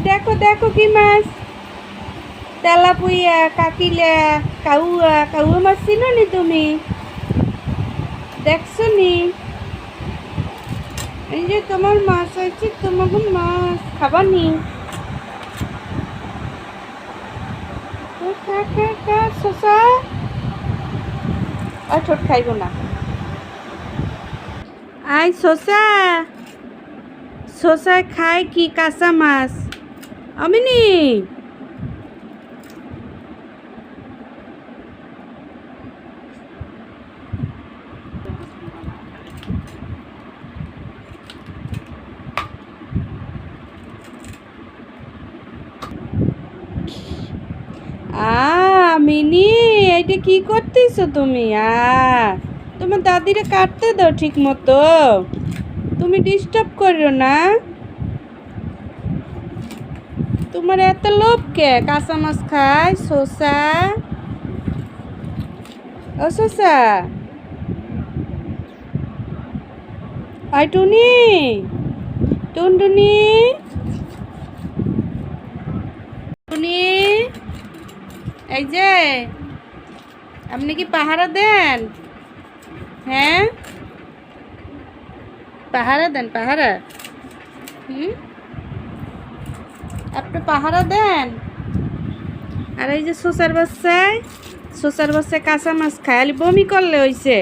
দেখো দেখো কি মাছ, তেলাপুইয়া, কাকিলা, কাউয়া। কাউয়া মাছ চিনো নি তুমি? দেখছো নি? এই যে তোমার মাছ হয়েছে, তোমাকে মাছ খাবা নি? শশা আর ঠোঁট খাইব না। আই শশা, শশা খায় কি কাঁচা মাছ? আমিনি মিনি, এইটা কি করতেছো তুমি? তোমার দাদিরে কাটতে দাও ঠিক মতো, তুমি ডিস্টার্ব করো না। তোমার এত লোভ কে কাঁচা মাছ খায়? শসা, ও শসা, আই টুনি, টুনটুনি, টুনি, এই যে আপনি কি পাহারা দেন? হ্যাঁ, পাহারা দেন, পাহারা। আপনি পাহারা দেন। আর এই যে শসার বাচ্চায় কাঁচা মাছ খায়, বমি করলে হইছে।